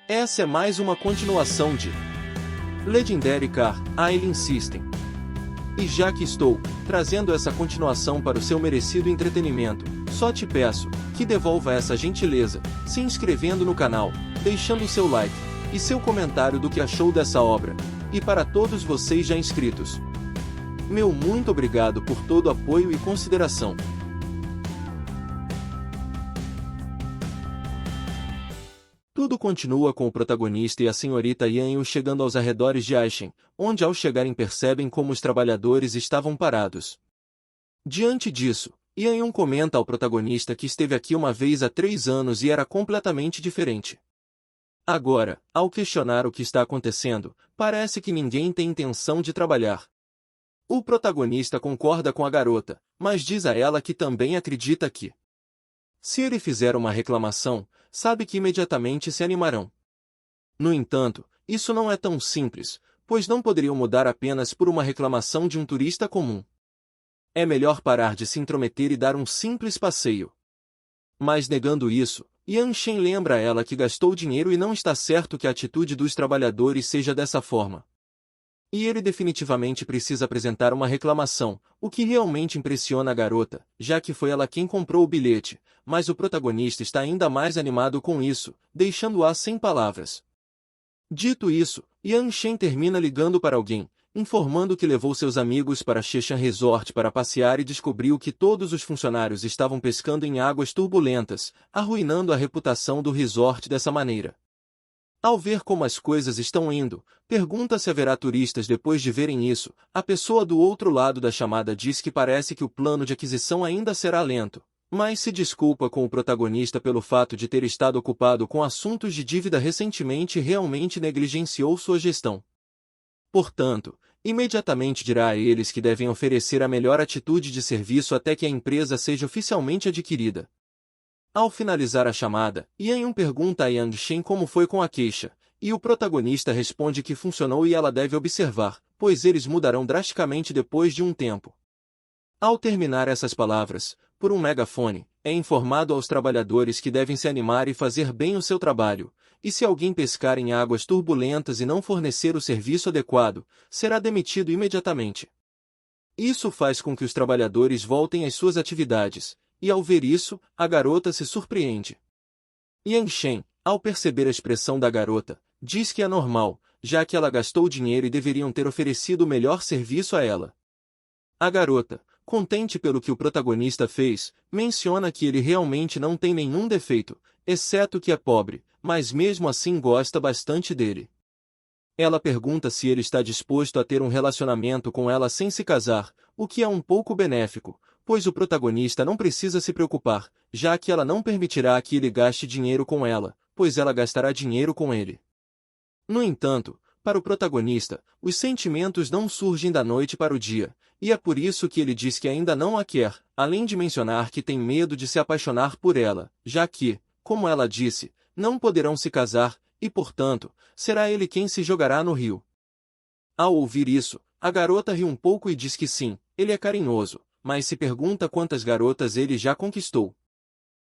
Essa é mais uma continuação de Legendary Car Island System. E já que estou trazendo essa continuação para o seu merecido entretenimento, só te peço que devolva essa gentileza, se inscrevendo no canal, deixando seu like e seu comentário do que achou dessa obra. E para todos vocês já inscritos, meu muito obrigado por todo o apoio e consideração. Tudo continua com o protagonista e a senhorita Yanyu chegando aos arredores de Aishin, onde ao chegarem percebem como os trabalhadores estavam parados. Diante disso, Yanyu comenta ao protagonista que esteve aqui uma vez há 3 anos e era completamente diferente. Agora, ao questionar o que está acontecendo, parece que ninguém tem intenção de trabalhar. O protagonista concorda com a garota, mas diz a ela que também acredita que, se ele fizer uma reclamação, sabe que imediatamente se animarão. No entanto, isso não é tão simples, pois não poderiam mudar apenas por uma reclamação de um turista comum. É melhor parar de se intrometer e dar um simples passeio. Mas negando isso, Yan Shen lembra a ela que gastou dinheiro e não está certo que a atitude dos trabalhadores seja dessa forma. E ele definitivamente precisa apresentar uma reclamação, o que realmente impressiona a garota, já que foi ela quem comprou o bilhete, mas o protagonista está ainda mais animado com isso, deixando-a sem palavras. Dito isso, Yan Shen termina ligando para alguém, informando que levou seus amigos para Sheshan Resort para passear e descobriu que todos os funcionários estavam pescando em águas turbulentas, arruinando a reputação do resort dessa maneira. Ao ver como as coisas estão indo, pergunta se haverá turistas depois de verem isso. A pessoa do outro lado da chamada diz que parece que o plano de aquisição ainda será lento, mas se desculpa com o protagonista pelo fato de ter estado ocupado com assuntos de dívida recentemente e realmente negligenciou sua gestão. Portanto, imediatamente dirá a eles que devem oferecer a melhor atitude de serviço até que a empresa seja oficialmente adquirida. Ao finalizar a chamada, Yan pergunta a Yang Shen como foi com a queixa, e o protagonista responde que funcionou e ela deve observar, pois eles mudarão drasticamente depois de um tempo. Ao terminar essas palavras, por um megafone, é informado aos trabalhadores que devem se animar e fazer bem o seu trabalho, e se alguém pescar em águas turbulentas e não fornecer o serviço adequado, será demitido imediatamente. Isso faz com que os trabalhadores voltem às suas atividades, e ao ver isso, a garota se surpreende. Yang Shen, ao perceber a expressão da garota, diz que é normal, já que ela gastou dinheiro e deveriam ter oferecido o melhor serviço a ela. A garota, contente pelo que o protagonista fez, menciona que ele realmente não tem nenhum defeito, exceto que é pobre, mas mesmo assim gosta bastante dele. Ela pergunta se ele está disposto a ter um relacionamento com ela sem se casar, o que é um pouco benéfico, pois o protagonista não precisa se preocupar, já que ela não permitirá que ele gaste dinheiro com ela, pois ela gastará dinheiro com ele. No entanto, para o protagonista, os sentimentos não surgem da noite para o dia, e é por isso que ele diz que ainda não a quer, além de mencionar que tem medo de se apaixonar por ela, já que, como ela disse, não poderão se casar, e portanto, será ele quem se jogará no rio. Ao ouvir isso, a garota ri um pouco e diz que sim, ele é carinhoso, mas se pergunta quantas garotas ele já conquistou.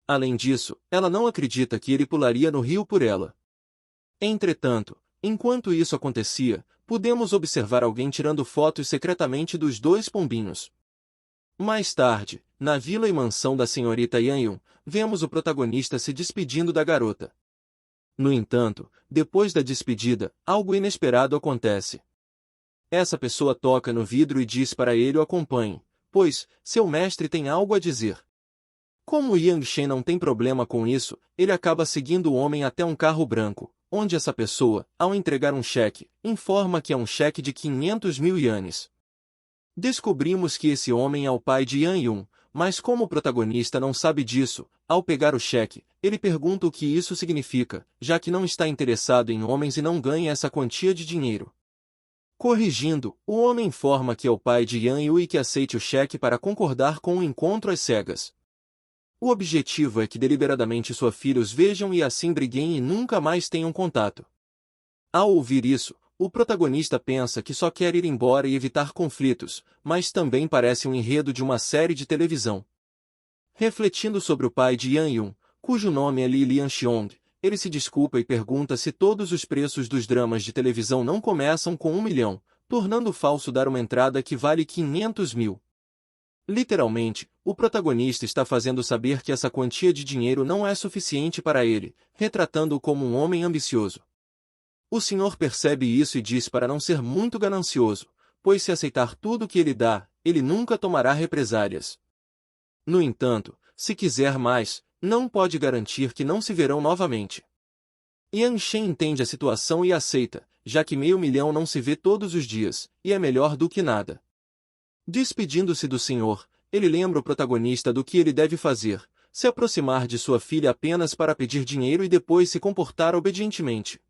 Além disso, ela não acredita que ele pularia no rio por ela. Entretanto, enquanto isso acontecia, podemos observar alguém tirando fotos secretamente dos 2 pombinhos. Mais tarde, na vila e mansão da senhorita Yanyu, vemos o protagonista se despedindo da garota. No entanto, depois da despedida, algo inesperado acontece. Essa pessoa toca no vidro e diz para ele o acompanhe, pois, seu mestre tem algo a dizer. Como Yang Shen não tem problema com isso, ele acaba seguindo o homem até um carro branco, onde essa pessoa, ao entregar um cheque, informa que é um cheque de 500 mil ienes. Descobrimos que esse homem é o pai de Yan, mas como o protagonista não sabe disso, ao pegar o cheque, ele pergunta o que isso significa, já que não está interessado em homens e não ganha essa quantia de dinheiro. Corrigindo, o homem informa que é o pai de Yan e que aceite o cheque para concordar com o encontro às cegas. O objetivo é que deliberadamente sua filha os vejam e assim briguem e nunca mais tenham contato. Ao ouvir isso, o protagonista pensa que só quer ir embora e evitar conflitos, mas também parece um enredo de uma série de televisão. Refletindo sobre o pai de Yan, cujo nome é Li Lianxiong, ele se desculpa e pergunta se todos os preços dos dramas de televisão não começam com 1 milhão, tornando falso dar uma entrada que vale 500 mil. Literalmente, o protagonista está fazendo saber que essa quantia de dinheiro não é suficiente para ele, retratando-o como um homem ambicioso. O senhor percebe isso e diz para não ser muito ganancioso, pois se aceitar tudo que ele dá, ele nunca tomará represálias. No entanto, se quiser mais, não pode garantir que não se verão novamente. Yang Shen entende a situação e aceita, já que 500 mil não se vê todos os dias, e é melhor do que nada. Despedindo-se do senhor, ele lembra o protagonista do que ele deve fazer, se aproximar de sua filha apenas para pedir dinheiro e depois se comportar obedientemente.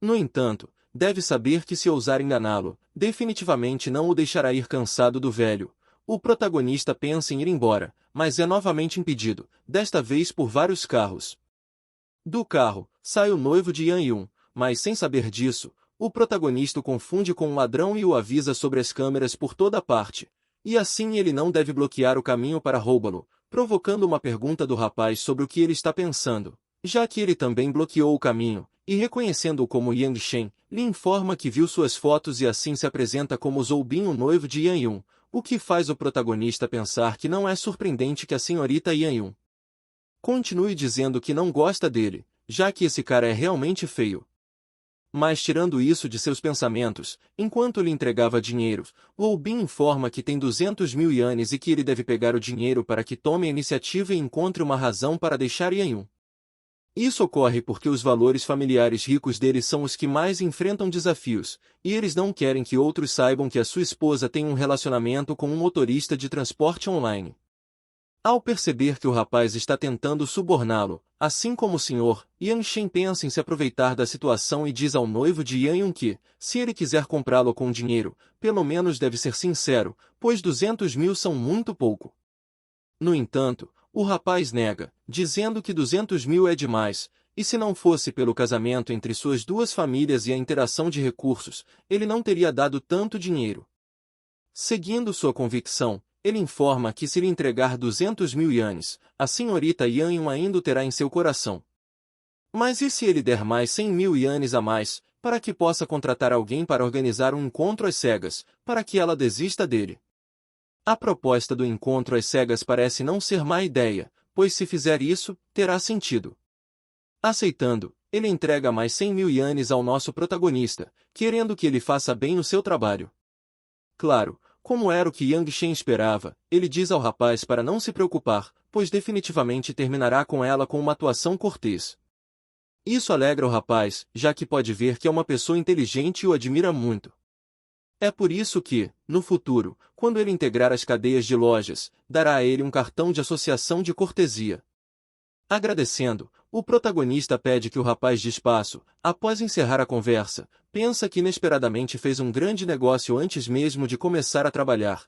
No entanto, deve saber que se ousar enganá-lo, definitivamente não o deixará ir cansado do velho. O protagonista pensa em ir embora, mas é novamente impedido, desta vez por vários carros. Do carro, sai o noivo de Yan Yun, mas sem saber disso, o protagonista o confunde com um ladrão e o avisa sobre as câmeras por toda parte, e assim ele não deve bloquear o caminho para roubá-lo, provocando uma pergunta do rapaz sobre o que ele está pensando, já que ele também bloqueou o caminho, e reconhecendo-o como Yang Shen, lhe informa que viu suas fotos e assim se apresenta como Zoubin, o noivo de Yan Yun, o que faz o protagonista pensar que não é surpreendente que a senhorita Yan Yun continue dizendo que não gosta dele, já que esse cara é realmente feio. Mas tirando isso de seus pensamentos, enquanto lhe entregava dinheiro, Zoubin informa que tem 200 mil ienes e que ele deve pegar o dinheiro para que tome a iniciativa e encontre uma razão para deixar Yan Yun. Isso ocorre porque os valores familiares ricos deles são os que mais enfrentam desafios, e eles não querem que outros saibam que a sua esposa tem um relacionamento com um motorista de transporte online. Ao perceber que o rapaz está tentando suborná-lo, assim como o senhor, Yang Shen pensa em se aproveitar da situação e diz ao noivo de Yan Yun que, se ele quiser comprá-lo com dinheiro, pelo menos deve ser sincero, pois 200 mil são muito pouco. No entanto, o rapaz nega, dizendo que 200 mil é demais, e se não fosse pelo casamento entre suas duas famílias e a interação de recursos, ele não teria dado tanto dinheiro. Seguindo sua convicção, ele informa que se lhe entregar 200 mil ienes, a senhorita Yan Yun ainda o terá em seu coração. Mas e se ele der mais 100 mil ienes a mais, para que possa contratar alguém para organizar um encontro às cegas, para que ela desista dele? A proposta do encontro às cegas parece não ser má ideia, pois se fizer isso, terá sentido. Aceitando, ele entrega mais 100 mil ienes ao nosso protagonista, querendo que ele faça bem o seu trabalho. Claro, como era o que Yang Shen esperava, ele diz ao rapaz para não se preocupar, pois definitivamente terminará com ela com uma atuação cortês. Isso alegra o rapaz, já que pode ver que é uma pessoa inteligente e o admira muito. É por isso que, no futuro, quando ele integrar as cadeias de lojas, dará a ele um cartão de associação de cortesia. Agradecendo, o protagonista pede que o rapaz de espaço, após encerrar a conversa, pensa que inesperadamente fez um grande negócio antes mesmo de começar a trabalhar.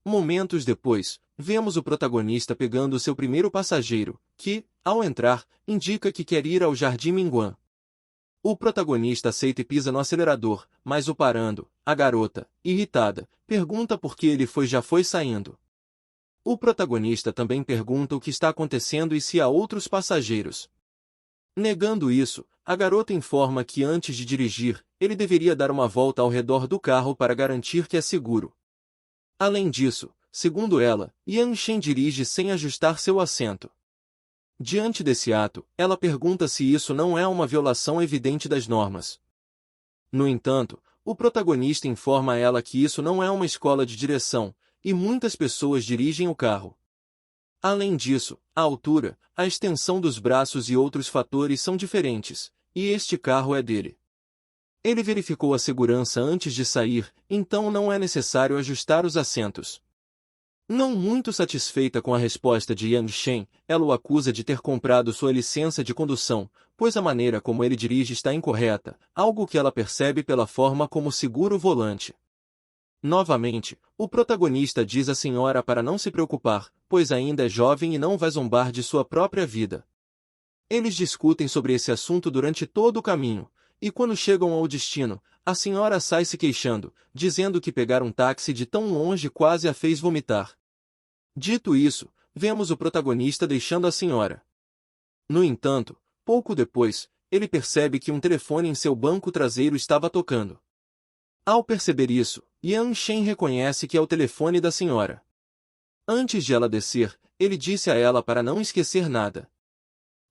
Momentos depois, vemos o protagonista pegando seu primeiro passageiro, que, ao entrar, indica que quer ir ao Jardim Minguan. O protagonista aceita e pisa no acelerador, mas o parando, a garota, irritada, pergunta por que ele já foi saindo. O protagonista também pergunta o que está acontecendo e se há outros passageiros. Negando isso, a garota informa que antes de dirigir, ele deveria dar uma volta ao redor do carro para garantir que é seguro. Além disso, segundo ela, Yang Shen dirige sem ajustar seu assento. Diante desse ato, ela pergunta se isso não é uma violação evidente das normas. No entanto, o protagonista informa a ela que isso não é uma escola de direção, e muitas pessoas dirigem o carro. Além disso, a altura, a extensão dos braços e outros fatores são diferentes, e este carro é dele. Ele verificou a segurança antes de sair, então não é necessário ajustar os assentos. Não muito satisfeita com a resposta de Yang Shen, ela o acusa de ter comprado sua licença de condução, pois a maneira como ele dirige está incorreta, algo que ela percebe pela forma como segura o volante. Novamente, o protagonista diz à senhora para não se preocupar, pois ainda é jovem e não vai zombar de sua própria vida. Eles discutem sobre esse assunto durante todo o caminho, e quando chegam ao destino, a senhora sai se queixando, dizendo que pegar um táxi de tão longe quase a fez vomitar. Dito isso, vemos o protagonista deixando a senhora. No entanto, pouco depois, ele percebe que um telefone em seu banco traseiro estava tocando. Ao perceber isso, Yang Shen reconhece que é o telefone da senhora. Antes de ela descer, ele disse a ela para não esquecer nada.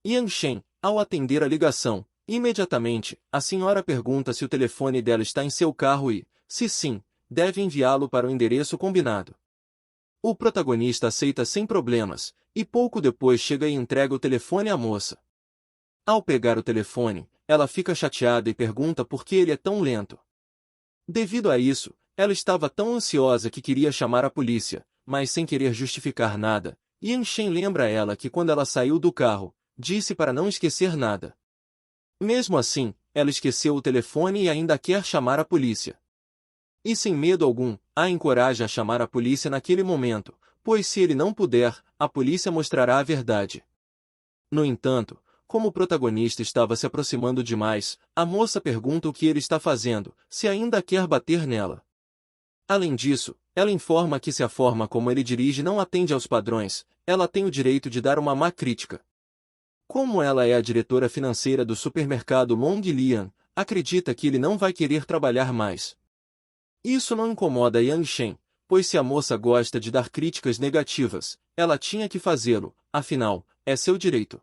Yang Shen, ao atender a ligação, imediatamente, a senhora pergunta se o telefone dela está em seu carro e, se sim, deve enviá-lo para o endereço combinado. O protagonista aceita sem problemas, e pouco depois chega e entrega o telefone à moça. Ao pegar o telefone, ela fica chateada e pergunta por que ele é tão lento. Devido a isso, ela estava tão ansiosa que queria chamar a polícia, mas sem querer justificar nada. Yang Shen lembra a ela que quando ela saiu do carro, disse para não esquecer nada. Mesmo assim, ela esqueceu o telefone e ainda quer chamar a polícia. E sem medo algum, a encoraja a chamar a polícia naquele momento, pois se ele não puder, a polícia mostrará a verdade. No entanto, como o protagonista estava se aproximando demais, a moça pergunta o que ele está fazendo, se ainda quer bater nela. Além disso, ela informa que se a forma como ele dirige não atende aos padrões, ela tem o direito de dar uma má crítica. Como ela é a diretora financeira do supermercado Longlian, acredita que ele não vai querer trabalhar mais. Isso não incomoda Yang Shen, pois se a moça gosta de dar críticas negativas, ela tinha que fazê-lo, afinal, é seu direito.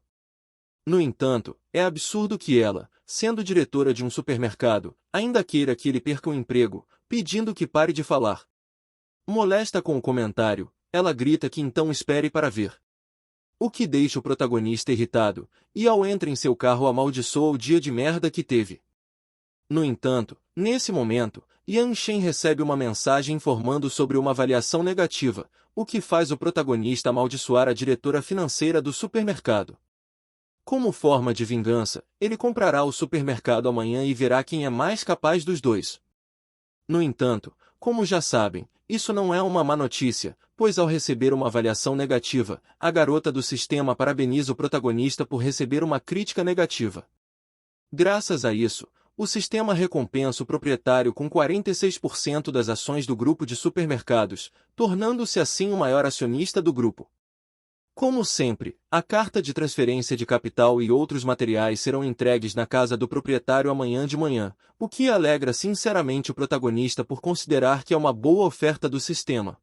No entanto, é absurdo que ela, sendo diretora de um supermercado, ainda queira que ele perca o emprego, pedindo que pare de falar. Molesta com o comentário, ela grita que então espere para ver. O que deixa o protagonista irritado, e ao entrar em seu carro amaldiçoa o dia de merda que teve. No entanto, nesse momento, Yang Shen recebe uma mensagem informando sobre uma avaliação negativa, o que faz o protagonista amaldiçoar a diretora financeira do supermercado. Como forma de vingança, ele comprará o supermercado amanhã e verá quem é mais capaz dos dois. No entanto, como já sabem, isso não é uma má notícia, pois ao receber uma avaliação negativa, a garota do sistema parabeniza o protagonista por receber uma crítica negativa. Graças a isso, o sistema recompensa o proprietário com 46% das ações do grupo de supermercados, tornando-se assim o maior acionista do grupo. Como sempre, a carta de transferência de capital e outros materiais serão entregues na casa do proprietário amanhã de manhã, o que alegra sinceramente o protagonista por considerar que é uma boa oferta do sistema.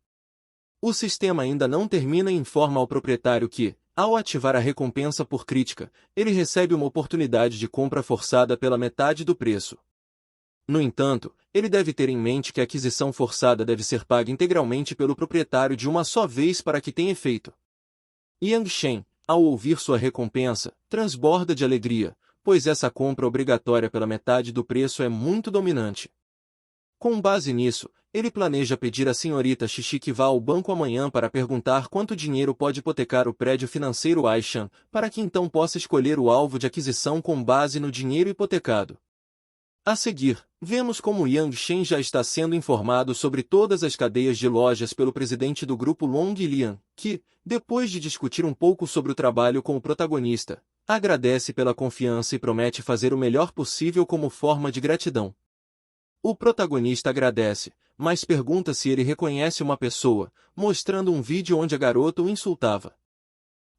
O sistema ainda não termina e informa ao proprietário que, ao ativar a recompensa por crítica, ele recebe uma oportunidade de compra forçada pela metade do preço. No entanto, ele deve ter em mente que a aquisição forçada deve ser paga integralmente pelo proprietário de uma só vez para que tenha efeito. Yang Shen, ao ouvir sua recompensa, transborda de alegria, pois essa compra obrigatória pela metade do preço é muito dominante. Com base nisso, ele planeja pedir à senhorita Xixi que vá ao banco amanhã para perguntar quanto dinheiro pode hipotecar o prédio financeiro Aishan, para que então possa escolher o alvo de aquisição com base no dinheiro hipotecado. A seguir, vemos como Yang Shen já está sendo informado sobre todas as cadeias de lojas pelo presidente do grupo Longlian, que, depois de discutir um pouco sobre o trabalho com o protagonista, agradece pela confiança e promete fazer o melhor possível como forma de gratidão. O protagonista agradece, mas pergunta se ele reconhece uma pessoa, mostrando um vídeo onde a garota o insultava.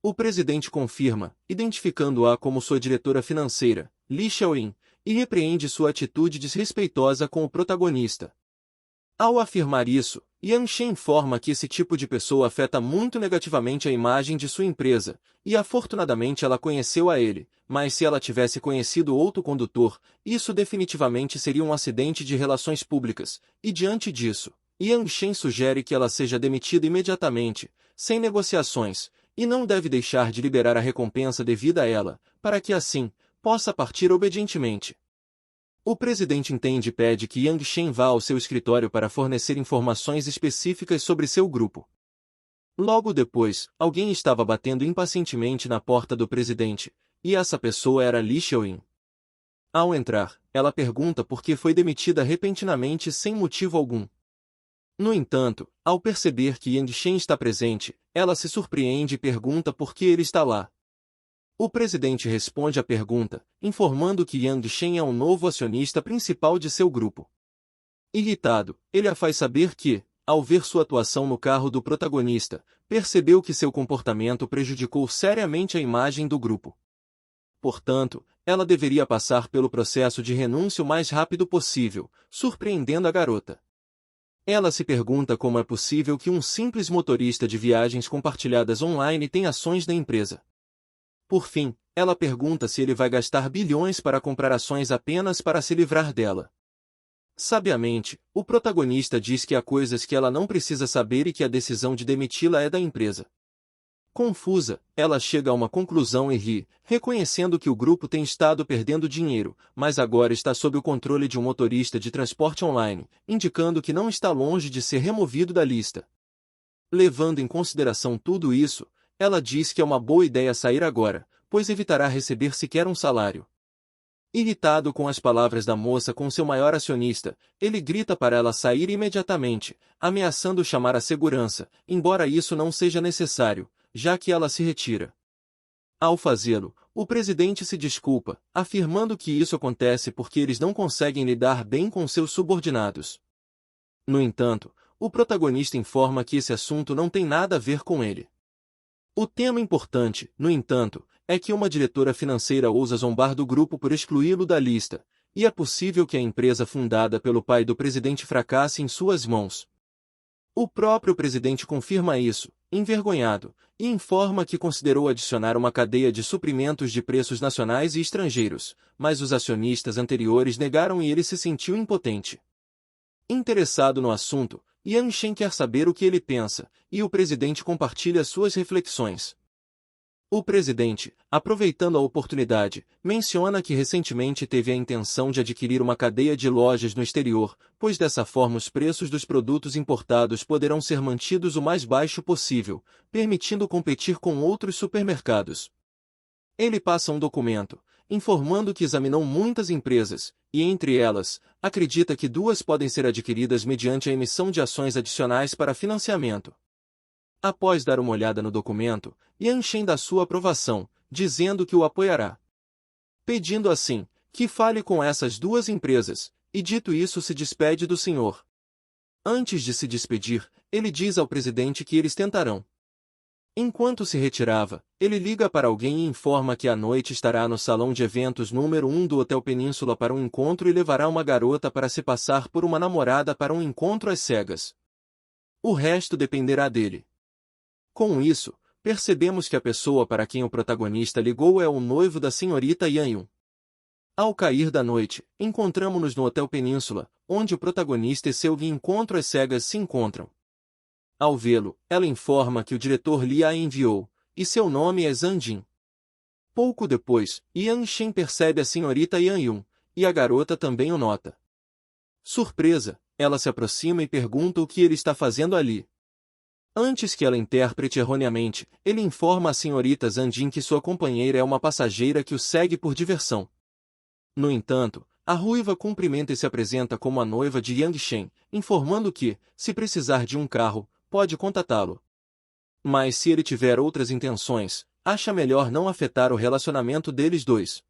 O presidente confirma, identificando-a como sua diretora financeira, Li Xiaoyin, e repreende sua atitude desrespeitosa com o protagonista. Ao afirmar isso, Yang Shen informa que esse tipo de pessoa afeta muito negativamente a imagem de sua empresa, e afortunadamente ela conheceu a ele, mas se ela tivesse conhecido outro condutor, isso definitivamente seria um acidente de relações públicas, e diante disso, Yang Shen sugere que ela seja demitida imediatamente, sem negociações, e não deve deixar de liberar a recompensa devida a ela, para que assim, possa partir obedientemente. O presidente entende e pede que Yang Shen vá ao seu escritório para fornecer informações específicas sobre seu grupo. Logo depois, alguém estava batendo impacientemente na porta do presidente, e essa pessoa era Li Xiaoyin. Ao entrar, ela pergunta por que foi demitida repentinamente sem motivo algum. No entanto, ao perceber que Yang Shen está presente, ela se surpreende e pergunta por que ele está lá. O presidente responde à pergunta, informando que Yang Shen é um novo acionista principal de seu grupo. Irritado, ele a faz saber que, ao ver sua atuação no carro do protagonista, percebeu que seu comportamento prejudicou seriamente a imagem do grupo. Portanto, ela deveria passar pelo processo de renúncia o mais rápido possível, surpreendendo a garota. Ela se pergunta como é possível que um simples motorista de viagens compartilhadas online tenha ações da empresa. Por fim, ela pergunta se ele vai gastar bilhões para comprar ações apenas para se livrar dela. Sabiamente, o protagonista diz que há coisas que ela não precisa saber e que a decisão de demiti-la é da empresa. Confusa, ela chega a uma conclusão e ri, reconhecendo que o grupo tem estado perdendo dinheiro, mas agora está sob o controle de um motorista de transporte online, indicando que não está longe de ser removido da lista. Levando em consideração tudo isso, ela diz que é uma boa ideia sair agora, pois evitará receber sequer um salário. Irritado com as palavras da moça com seu maior acionista, ele grita para ela sair imediatamente, ameaçando chamar a segurança, embora isso não seja necessário, já que ela se retira. Ao fazê-lo, o presidente se desculpa, afirmando que isso acontece porque eles não conseguem lidar bem com seus subordinados. No entanto, o protagonista informa que esse assunto não tem nada a ver com ele. O tema importante, no entanto, é que uma diretora financeira ousa zombar do grupo por excluí-lo da lista, e é possível que a empresa fundada pelo pai do presidente fracasse em suas mãos. O próprio presidente confirma isso, envergonhado, e informa que considerou adicionar uma cadeia de suprimentos de preços nacionais e estrangeiros, mas os acionistas anteriores negaram e ele se sentiu impotente. Interessado no assunto, Yang Shen quer saber o que ele pensa, e o presidente compartilha suas reflexões. O presidente, aproveitando a oportunidade, menciona que recentemente teve a intenção de adquirir uma cadeia de lojas no exterior, pois dessa forma os preços dos produtos importados poderão ser mantidos o mais baixo possível, permitindo competir com outros supermercados. Ele passa um documento, informando que examinou muitas empresas, e entre elas, acredita que 2 podem ser adquiridas mediante a emissão de ações adicionais para financiamento. Após dar uma olhada no documento, Yang Shen dá sua aprovação, dizendo que o apoiará. Pedindo assim, que fale com essas 2 empresas, e dito isso se despede do senhor. Antes de se despedir, ele diz ao presidente que eles tentarão. Enquanto se retirava, ele liga para alguém e informa que à noite estará no salão de eventos número 1 do Hotel Península para um encontro e levará uma garota para se passar por uma namorada para um encontro às cegas. O resto dependerá dele. Com isso, percebemos que a pessoa para quem o protagonista ligou é o noivo da senhorita Yang. Ao cair da noite, encontramo-nos no Hotel Península, onde o protagonista e seu encontro às cegas se encontram. Ao vê-lo, ela informa que o diretor Li a enviou, e seu nome é Zhang Jin. Pouco depois, Yang Shen percebe a senhorita Yang, e a garota também o nota. Surpresa, ela se aproxima e pergunta o que ele está fazendo ali. Antes que ela interprete erroneamente, ele informa a senhorita Zhang Jin que sua companheira é uma passageira que o segue por diversão. No entanto, a ruiva cumprimenta e se apresenta como a noiva de Yang Shen, informando que, se precisar de um carro, pode contatá-lo. Mas se ele tiver outras intenções, acha melhor não afetar o relacionamento deles dois.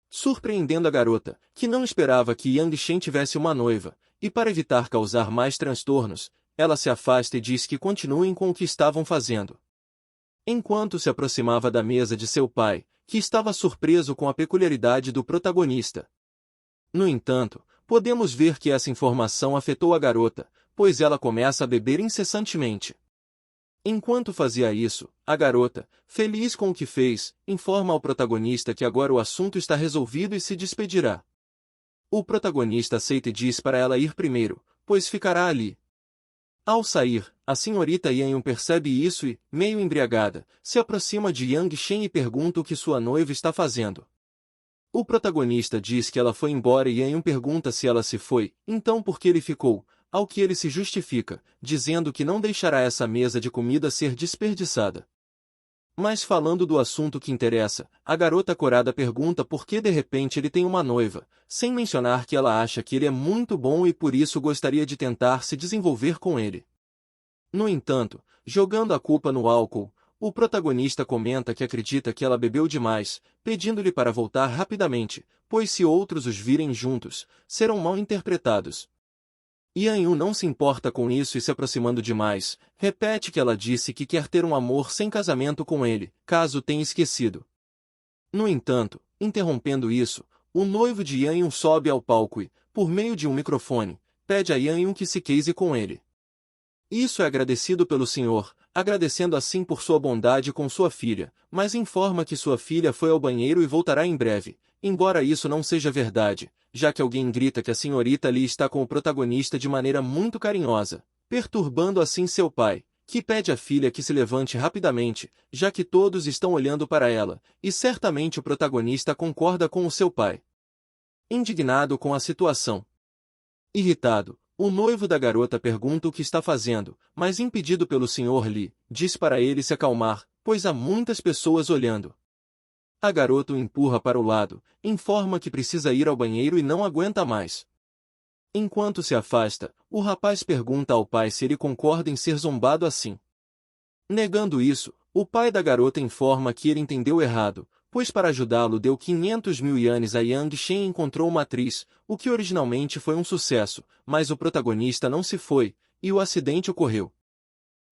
Surpreendendo a garota, que não esperava que Yang Shen tivesse uma noiva, e para evitar causar mais transtornos, ela se afasta e diz que continuem com o que estavam fazendo. Enquanto se aproximava da mesa de seu pai, que estava surpreso com a peculiaridade do protagonista. No entanto, podemos ver que essa informação afetou a garota, pois ela começa a beber incessantemente. Enquanto fazia isso, a garota, feliz com o que fez, informa ao protagonista que agora o assunto está resolvido e se despedirá. O protagonista aceita e diz para ela ir primeiro, pois ficará ali. Ao sair, a senhorita Yang percebe isso e, meio embriagada, se aproxima de Yang Shen e pergunta o que sua noiva está fazendo. O protagonista diz que ela foi embora e Yang pergunta se ela se foi, então por que ele ficou, ao que ele se justifica, dizendo que não deixará essa mesa de comida ser desperdiçada. Mas falando do assunto que interessa, a garota corada pergunta por que de repente ele tem uma noiva, sem mencionar que ela acha que ele é muito bom e por isso gostaria de tentar se desenvolver com ele. No entanto, jogando a culpa no álcool, o protagonista comenta que acredita que ela bebeu demais, pedindo-lhe para voltar rapidamente, pois se outros os virem juntos, serão mal interpretados. Yang não se importa com isso e se aproximando demais, repete que ela disse que quer ter um amor sem casamento com ele, caso tenha esquecido. No entanto, interrompendo isso, o noivo de Yan Yun sobe ao palco e, por meio de um microfone, pede a Yan Yun que se case com ele. Isso é agradecido pelo senhor, agradecendo assim por sua bondade com sua filha, mas informa que sua filha foi ao banheiro e voltará em breve, embora isso não seja verdade, já que alguém grita que a senhorita Li está com o protagonista de maneira muito carinhosa, perturbando assim seu pai, que pede à filha que se levante rapidamente, já que todos estão olhando para ela, e certamente o protagonista concorda com o seu pai. Indignado com a situação. Irritado, o noivo da garota pergunta o que está fazendo, mas impedido pelo Sr. Li, diz para ele se acalmar, pois há muitas pessoas olhando. A garota o empurra para o lado, informa que precisa ir ao banheiro e não aguenta mais. Enquanto se afasta, o rapaz pergunta ao pai se ele concorda em ser zombado assim. Negando isso, o pai da garota informa que ele entendeu errado, pois para ajudá-lo deu 500 mil ienes a Yang Shen e encontrou uma atriz, o que originalmente foi um sucesso, mas o protagonista não se foi, e o acidente ocorreu.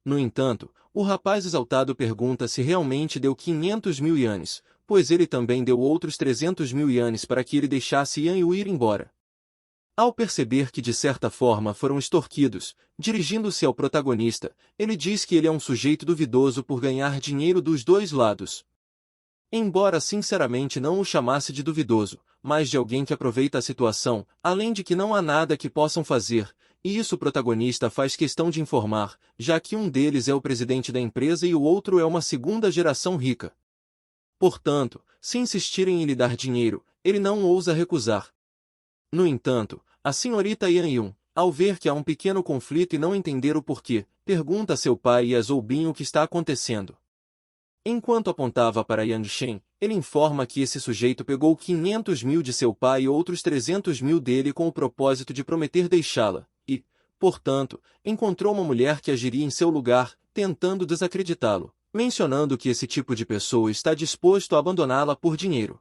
No entanto, o rapaz exaltado pergunta se realmente deu 500 mil ienes, pois ele também deu outros 300 mil ienes para que ele deixasse Yan Yu ir embora. Ao perceber que de certa forma foram extorquidos, dirigindo-se ao protagonista, ele diz que ele é um sujeito duvidoso por ganhar dinheiro dos dois lados. Embora sinceramente não o chamasse de duvidoso, mas de alguém que aproveita a situação, além de que não há nada que possam fazer, e isso o protagonista faz questão de informar, já que um deles é o presidente da empresa e o outro é uma segunda geração rica. Portanto, se insistirem em lhe dar dinheiro, ele não ousa recusar. No entanto, a senhorita Yan Yun, ao ver que há um pequeno conflito e não entender o porquê, pergunta a seu pai e a Zoubin o que está acontecendo. Enquanto apontava para Yang Shen, ele informa que esse sujeito pegou 500 mil de seu pai e outros 300 mil dele com o propósito de prometer deixá-la, e, portanto, encontrou uma mulher que agiria em seu lugar, tentando desacreditá-lo, mencionando que esse tipo de pessoa está disposto a abandoná-la por dinheiro,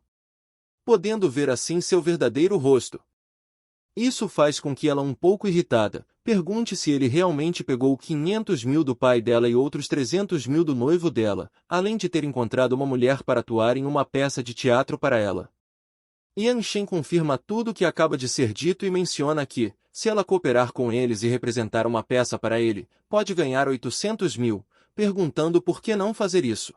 podendo ver assim seu verdadeiro rosto. Isso faz com que ela, um pouco irritada, pergunte se ele realmente pegou 500 mil do pai dela e outros 300 mil do noivo dela, além de ter encontrado uma mulher para atuar em uma peça de teatro para ela. Yan Shen confirma tudo o que acaba de ser dito e menciona que, se ela cooperar com eles e representar uma peça para ele, pode ganhar 800 mil, perguntando por que não fazer isso.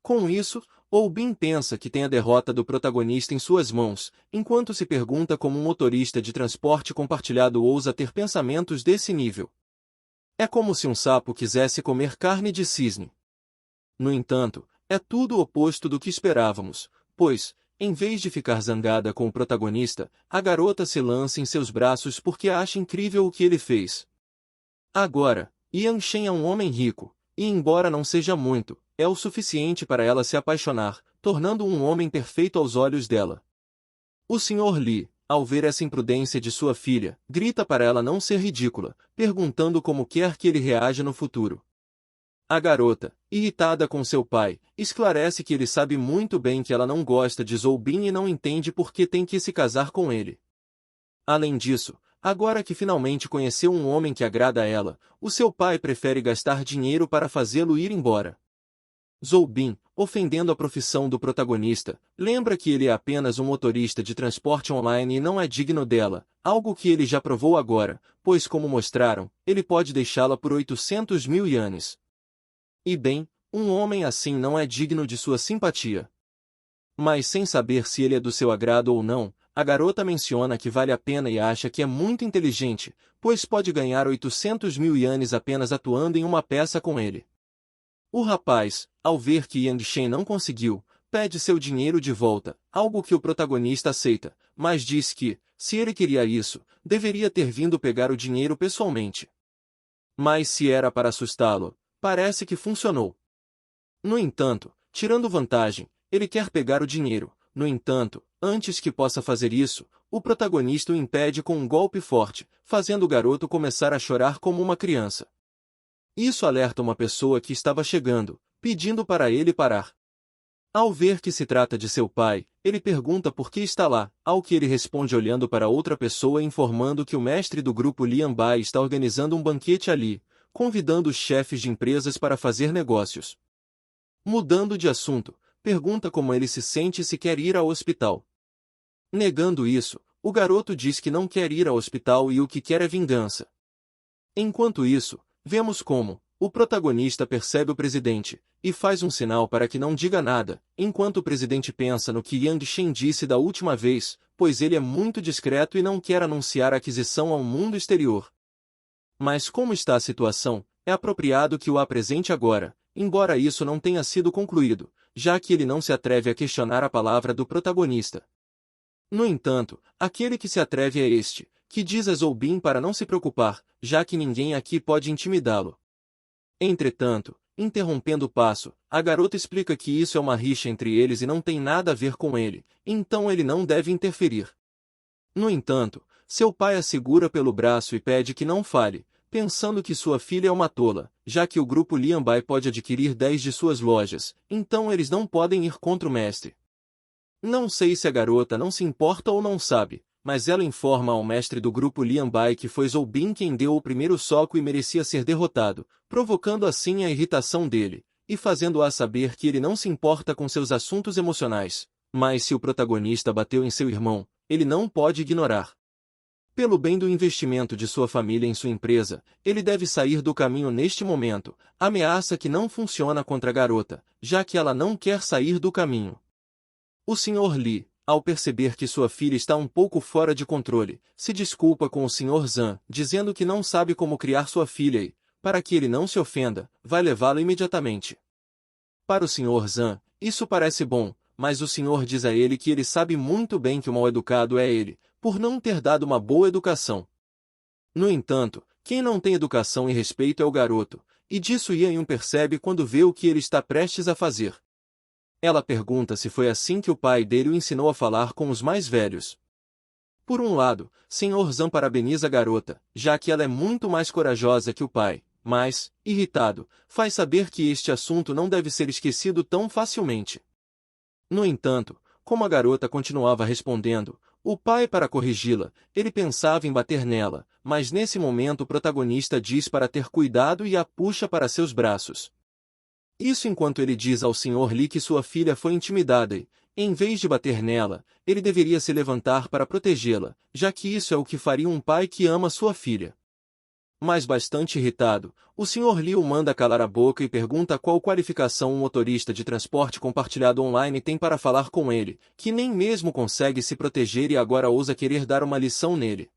Com isso, Oubin pensa que tem a derrota do protagonista em suas mãos, enquanto se pergunta como um motorista de transporte compartilhado ousa ter pensamentos desse nível. É como se um sapo quisesse comer carne de cisne. No entanto, é tudo o oposto do que esperávamos, pois, em vez de ficar zangada com o protagonista, a garota se lança em seus braços porque acha incrível o que ele fez. Agora, Yan Shen é um homem rico, e embora não seja muito, é o suficiente para ela se apaixonar, tornando um homem perfeito aos olhos dela. O Sr. Li, ao ver essa imprudência de sua filha, grita para ela não ser ridícula, perguntando como quer que ele reaja no futuro. A garota, irritada com seu pai, esclarece que ele sabe muito bem que ela não gosta de Zoubin e não entende por que tem que se casar com ele. Além disso, agora que finalmente conheceu um homem que agrada a ela, o seu pai prefere gastar dinheiro para fazê-lo ir embora. Zoubin, ofendendo a profissão do protagonista, lembra que ele é apenas um motorista de transporte online e não é digno dela, algo que ele já provou agora, pois como mostraram, ele pode deixá-la por 800 mil ienes. E bem, um homem assim não é digno de sua simpatia. Mas sem saber se ele é do seu agrado ou não, a garota menciona que vale a pena e acha que é muito inteligente, pois pode ganhar 800 mil ienes apenas atuando em uma peça com ele. O rapaz, ao ver que Yang Shen não conseguiu, pede seu dinheiro de volta, algo que o protagonista aceita, mas diz que, se ele queria isso, deveria ter vindo pegar o dinheiro pessoalmente. Mas se era para assustá-lo, parece que funcionou. No entanto, tirando vantagem, ele quer pegar o dinheiro. No entanto, antes que possa fazer isso, o protagonista o impede com um golpe forte, fazendo o garoto começar a chorar como uma criança. Isso alerta uma pessoa que estava chegando, pedindo para ele parar. Ao ver que se trata de seu pai, ele pergunta por que está lá, ao que ele responde olhando para outra pessoa e informando que o mestre do grupo Lian Bai está organizando um banquete ali, convidando os chefes de empresas para fazer negócios. Mudando de assunto, pergunta como ele se sente e se quer ir ao hospital. Negando isso, o garoto diz que não quer ir ao hospital e o que quer é vingança. Enquanto isso, vemos como o protagonista percebe o presidente e faz um sinal para que não diga nada, enquanto o presidente pensa no que Yang Shen disse da última vez, pois ele é muito discreto e não quer anunciar a aquisição ao mundo exterior. Mas como está a situação, é apropriado que o apresente agora, embora isso não tenha sido concluído, já que ele não se atreve a questionar a palavra do protagonista. No entanto, aquele que se atreve é este, que diz a Zhou para não se preocupar, já que ninguém aqui pode intimidá-lo. Entretanto, interrompendo o passo, a garota explica que isso é uma rixa entre eles e não tem nada a ver com ele, então ele não deve interferir. No entanto, seu pai a segura pelo braço e pede que não fale, pensando que sua filha é uma tola, já que o grupo Lianbai pode adquirir 10 de suas lojas, então eles não podem ir contra o mestre. Não sei se a garota não se importa ou não sabe, mas ela informa ao mestre do grupo Lianbai que foi Zhou Bin quem deu o primeiro soco e merecia ser derrotado, provocando assim a irritação dele, e fazendo-a saber que ele não se importa com seus assuntos emocionais, mas se o protagonista bateu em seu irmão, ele não pode ignorar. Pelo bem do investimento de sua família em sua empresa, ele deve sair do caminho neste momento, ameaça que não funciona contra a garota, já que ela não quer sair do caminho. O Sr. Li, ao perceber que sua filha está um pouco fora de controle, se desculpa com o Sr. Zhang, dizendo que não sabe como criar sua filha e, para que ele não se ofenda, vai levá-la imediatamente. Para o Sr. Zhang, isso parece bom, mas o senhor diz a ele que ele sabe muito bem que o mal-educado é ele, por não ter dado uma boa educação. No entanto, quem não tem educação e respeito é o garoto, e disso Yan Yun percebe quando vê o que ele está prestes a fazer. Ela pergunta se foi assim que o pai dele o ensinou a falar com os mais velhos. Por um lado, Sr. Zhang parabeniza a garota, já que ela é muito mais corajosa que o pai, mas, irritado, faz saber que este assunto não deve ser esquecido tão facilmente. No entanto, como a garota continuava respondendo, o pai para corrigi-la, ele pensava em bater nela, mas nesse momento o protagonista diz para ter cuidado e a puxa para seus braços. Isso enquanto ele diz ao Sr. Li que sua filha foi intimidada e, em vez de bater nela, ele deveria se levantar para protegê-la, já que isso é o que faria um pai que ama sua filha. Mas bastante irritado, o Sr. Li o manda calar a boca e pergunta qual qualificação um motorista de transporte compartilhado online tem para falar com ele, que nem mesmo consegue se proteger e agora ousa querer dar uma lição nele.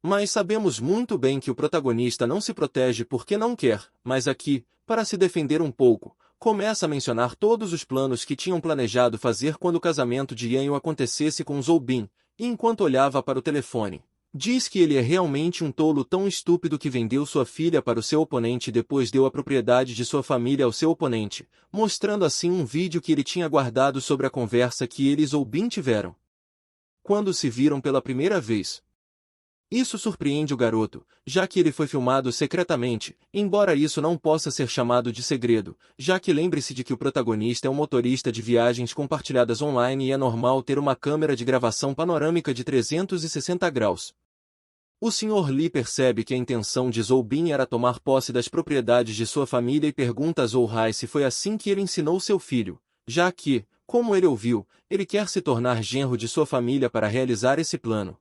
Mas sabemos muito bem que o protagonista não se protege porque não quer, mas aqui, para se defender um pouco, começa a mencionar todos os planos que tinham planejado fazer quando o casamento de Yan Yu acontecesse com Zhou Bin, e enquanto olhava para o telefone, diz que ele é realmente um tolo tão estúpido que vendeu sua filha para o seu oponente e depois deu a propriedade de sua família ao seu oponente, mostrando assim um vídeo que ele tinha guardado sobre a conversa que ele e Zhou Bin tiveram quando se viram pela primeira vez. Isso surpreende o garoto, já que ele foi filmado secretamente, embora isso não possa ser chamado de segredo, já que lembre-se de que o protagonista é um motorista de viagens compartilhadas online e é normal ter uma câmera de gravação panorâmica de 360 graus. O Sr. Li percebe que a intenção de Zhou Bin era tomar posse das propriedades de sua família e pergunta a Zhou Hai se foi assim que ele ensinou seu filho, já que, como ele ouviu, ele quer se tornar genro de sua família para realizar esse plano.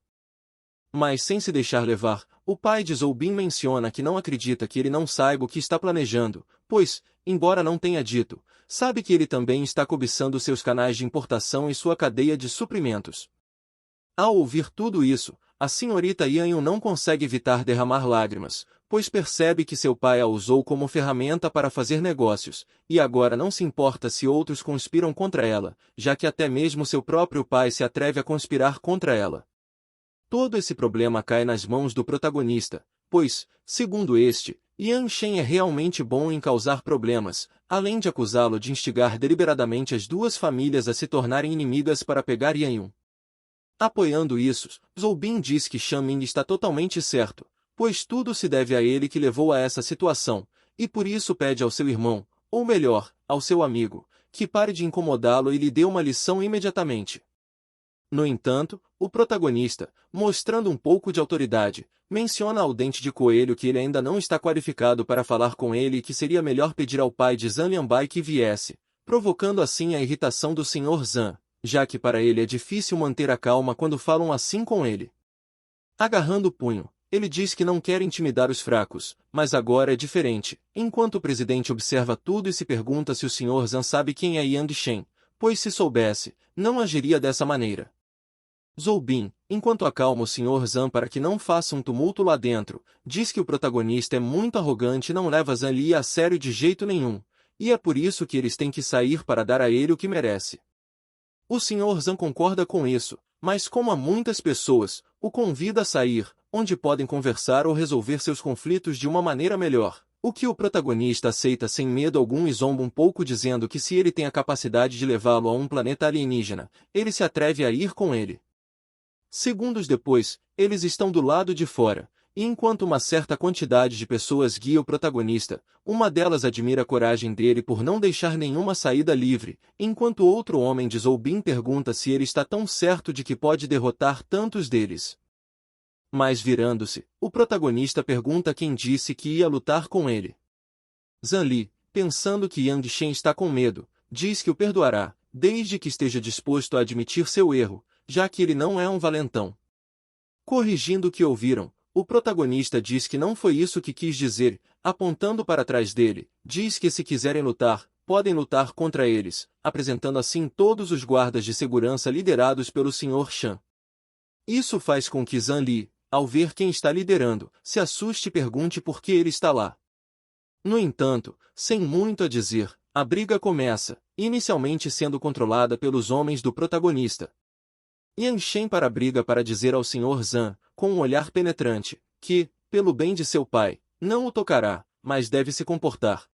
Mas sem se deixar levar, o pai de Zhou Bin menciona que não acredita que ele não saiba o que está planejando, pois, embora não tenha dito, sabe que ele também está cobiçando seus canais de importação e sua cadeia de suprimentos. Ao ouvir tudo isso, a senhorita Yan Yun não consegue evitar derramar lágrimas, pois percebe que seu pai a usou como ferramenta para fazer negócios, e agora não se importa se outros conspiram contra ela, já que até mesmo seu próprio pai se atreve a conspirar contra ela. Todo esse problema cai nas mãos do protagonista, pois, segundo este, Yan Shen é realmente bom em causar problemas, além de acusá-lo de instigar deliberadamente as duas famílias a se tornarem inimigas para pegar Yan Yun. Apoiando isso, Zhou Bin diz que Shan Ming está totalmente certo, pois tudo se deve a ele que levou a essa situação, e por isso pede ao seu irmão, ou melhor, ao seu amigo, que pare de incomodá-lo e lhe dê uma lição imediatamente. No entanto, o protagonista, mostrando um pouco de autoridade, menciona ao Dente de Coelho que ele ainda não está qualificado para falar com ele e que seria melhor pedir ao pai de Zhang Lianbai que viesse, provocando assim a irritação do Sr. Zhang, já que para ele é difícil manter a calma quando falam assim com ele. Agarrando o punho, ele diz que não quer intimidar os fracos, mas agora é diferente. Enquanto o presidente observa tudo e se pergunta se o Sr. Zhang sabe quem é Yang Shen, pois se soubesse, não agiria dessa maneira. Zhou Bin, enquanto acalma o Sr. Zhang para que não faça um tumulto lá dentro, diz que o protagonista é muito arrogante e não leva Zhang Li a sério de jeito nenhum, e é por isso que eles têm que sair para dar a ele o que merece. O Sr. Zhang concorda com isso, mas como há muitas pessoas, o convida a sair, onde podem conversar ou resolver seus conflitos de uma maneira melhor. O que o protagonista aceita sem medo algum e zomba um pouco dizendo que se ele tem a capacidade de levá-lo a um planeta alienígena, ele se atreve a ir com ele. Segundos depois, eles estão do lado de fora, e enquanto uma certa quantidade de pessoas guia o protagonista, uma delas admira a coragem dele por não deixar nenhuma saída livre, enquanto outro homem de Zhou Bin pergunta se ele está tão certo de que pode derrotar tantos deles. Mas virando-se, o protagonista pergunta quem disse que ia lutar com ele. Zhang Li, pensando que Yang Shen está com medo, diz que o perdoará, desde que esteja disposto a admitir seu erro, já que ele não é um valentão. Corrigindo o que ouviram, o protagonista diz que não foi isso que quis dizer, apontando para trás dele, diz que se quiserem lutar, podem lutar contra eles, apresentando assim todos os guardas de segurança liderados pelo Sr. Shan. Isso faz com que Zhang Li, ao ver quem está liderando, se assuste e pergunte por que ele está lá. No entanto, sem muito a dizer, a briga começa, inicialmente sendo controlada pelos homens do protagonista. Yang Shen para a briga para dizer ao Sr. Zhang, com um olhar penetrante, que, pelo bem de seu pai, não o tocará, mas deve se comportar.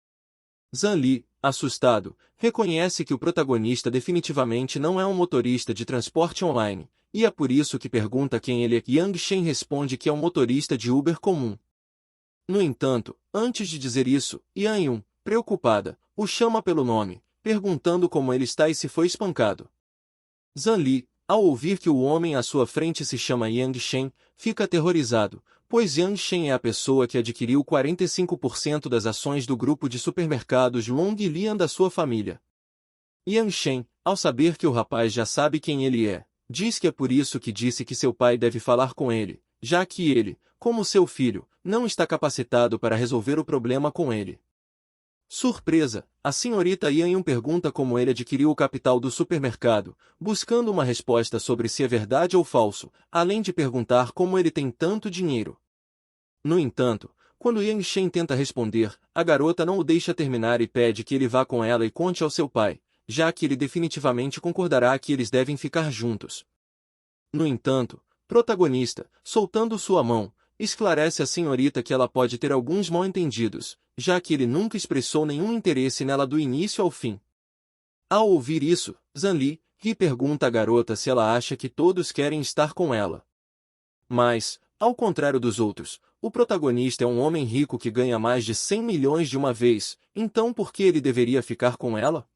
Zhang Li, assustado, reconhece que o protagonista definitivamente não é um motorista de transporte online, e é por isso que pergunta quem ele é. Yang Shen responde que é um motorista de Uber comum. No entanto, antes de dizer isso, Yang Yun, preocupada, o chama pelo nome, perguntando como ele está e se foi espancado. Zhang Li, ao ouvir que o homem à sua frente se chama Yang Shen, fica aterrorizado, pois Yang Shen é a pessoa que adquiriu 45% das ações do grupo de supermercados Long Lian da sua família. Yang Shen, ao saber que o rapaz já sabe quem ele é, diz que é por isso que disse que seu pai deve falar com ele, já que ele, como seu filho, não está capacitado para resolver o problema com ele. Surpresa, a senhorita Yang Yun pergunta como ele adquiriu o capital do supermercado, buscando uma resposta sobre se é verdade ou falso, além de perguntar como ele tem tanto dinheiro. No entanto, quando Yang Shen tenta responder, a garota não o deixa terminar e pede que ele vá com ela e conte ao seu pai, já que ele definitivamente concordará que eles devem ficar juntos. No entanto, protagonista, soltando sua mão, esclarece à senhorita que ela pode ter alguns mal-entendidos, já que ele nunca expressou nenhum interesse nela do início ao fim. Ao ouvir isso, Zhang Li, pergunta à garota se ela acha que todos querem estar com ela. Mas, ao contrário dos outros, o protagonista é um homem rico que ganha mais de 100 milhões de uma vez, então por que ele deveria ficar com ela?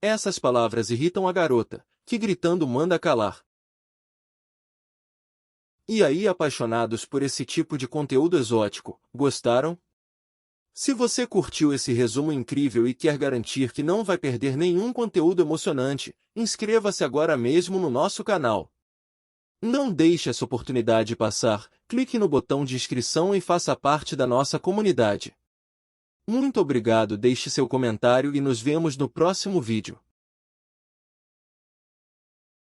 Essas palavras irritam a garota, que gritando manda calar. E aí, apaixonados por esse tipo de conteúdo exótico, gostaram? Se você curtiu esse resumo incrível e quer garantir que não vai perder nenhum conteúdo emocionante, inscreva-se agora mesmo no nosso canal. Não deixe essa oportunidade passar, clique no botão de inscrição e faça parte da nossa comunidade. Muito obrigado, deixe seu comentário e nos vemos no próximo vídeo.